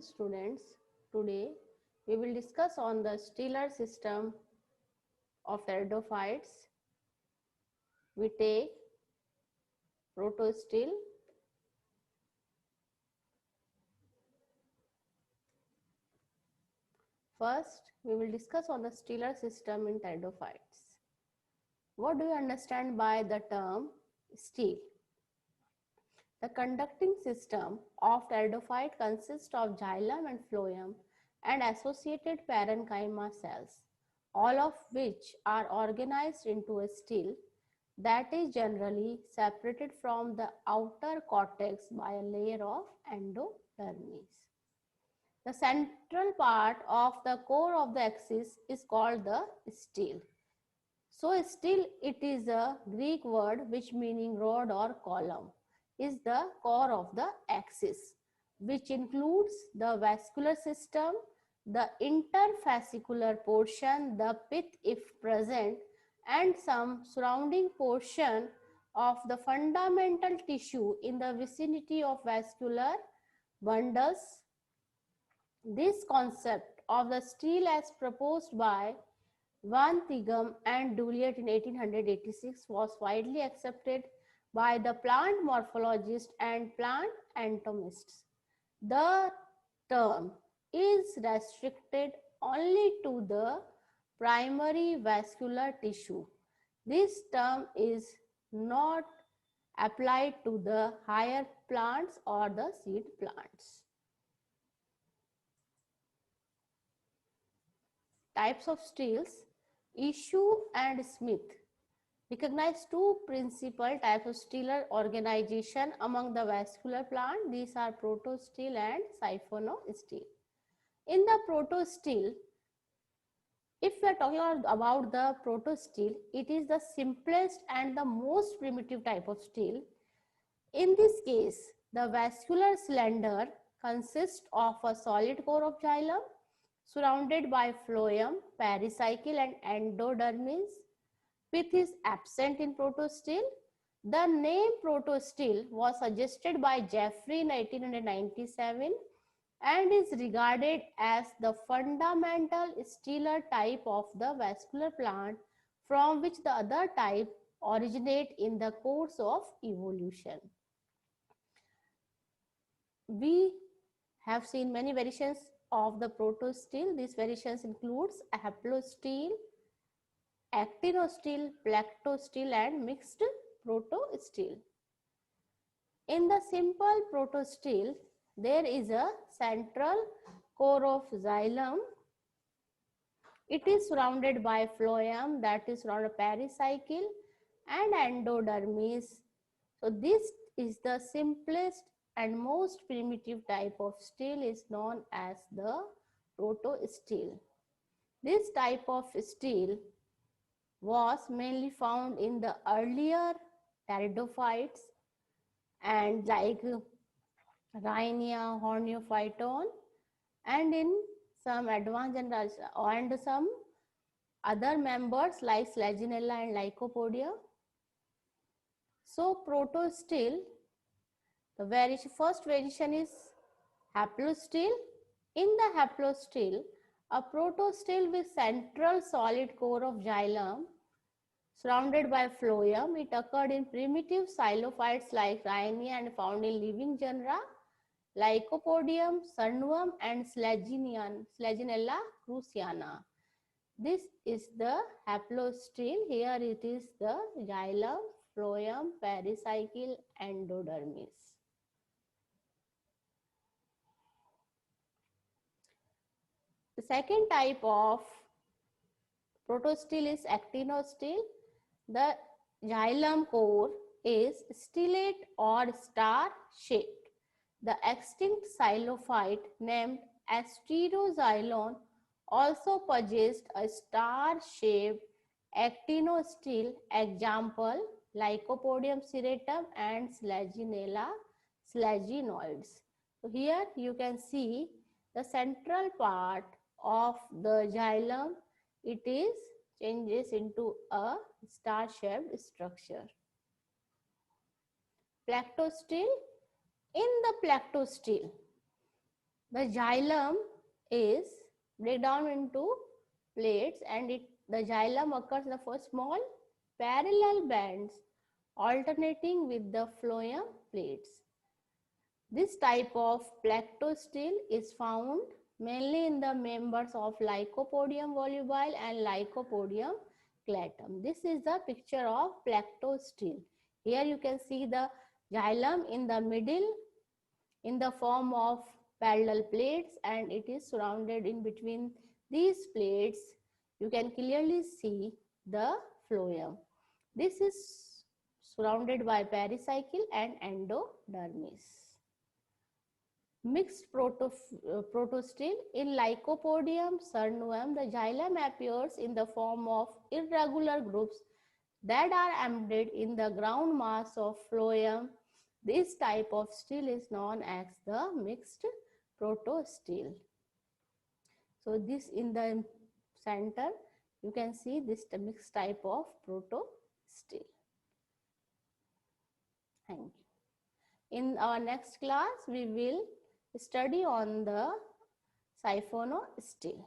students. Today we will discuss on the stellar system of pteridophytes. We take protostele. First, we will discuss on the stellar system in pteridophytes. What do you understand by the term stele? The conducting system of pteridophyte consists of xylem and phloem and associated parenchyma cells, all of which are organized into a stele that is generally separated from the outer cortex by a layer of endodermis. The central part of the core of the axis is called the stele. So stele, it is a Greek word which meaning rod or column, is the core of the axis, which includes the vascular system, the interfascicular portion, the pith if present, and some surrounding portion of the fundamental tissue in the vicinity of vascular bundles. This concept of the stele as proposed by Van Tighem and Duliet in 1886 was widely accepted by the plant morphologists and plant anatomists. The term is restricted only to the primary vascular tissue. This term is not applied to the higher plants or the seed plants. Types of steles. Issue and Smith recognize two principal types of stellar organization among the vascular plant. These are protostele and siphonostele. In the protostele, if we are talking about the protostele, it is the simplest and the most primitive type of stele. In this case, the vascular cylinder consists of a solid core of xylem surrounded by phloem, pericycle and endodermis. Pith is absent in protostele. The name protostele was suggested by Jeffrey in 1897 and is regarded as the fundamental stellar type of the vascular plant from which the other type originate in the course of evolution. We have seen many variations of the protostele. These variations includes haplostele, actinostele, plactostele and mixed protostele. In the simple protostele, there is a central core of xylem. It is surrounded by phloem, that is surrounded by pericycle and endodermis. So this is the simplest and most primitive type of stele, is known as the protostele. This type of stele was mainly found in the earlier pteridophytes and like Rhynia, Horneophyton, and in some advanced and some other members like Selaginella and Lycopodium. So protostele, the first variation is haplostele. In the haplostele, a protostele with central solid core of xylem surrounded by phloem. It occurred in primitive xylophytes like Rhynia and found in living genera Lycopodium, Cernunum and Selaginella cruciana. This is the haplostele. Here it is the xylem, phloem, pericycle, endodermis. The second type of protostele is actinostele. The xylem core is stellate or star shaped. The extinct xylophyte named Asteroxylon also possessed a star shaped actinostele, example Lycopodium serratum and Selaginella selaginoides. So here you can see the central part of the xylem, it is changes into a star-shaped structure. Plactostele. In the plactostele, The xylem is break down into plates, and the xylem occurs in the small parallel bands alternating with the phloem plates. This type of plectostele is found mainly in the members of Lycopodium volubile and Lycopodium clatum. This is the picture of plectostele. Here you can see the xylem in the middle in the form of parallel plates, and it is surrounded in between these plates. You can clearly see the phloem. This is surrounded by pericycle and endodermis. Mixed protostele. In Lycopodium cernum, the xylem appears in the form of irregular groups that are embedded in the ground mass of phloem. This type of stele is known as the mixed protostele. So this in the center, you can see this mixed type of protostele. Thank you. In our next class, we will study on the siphonostele.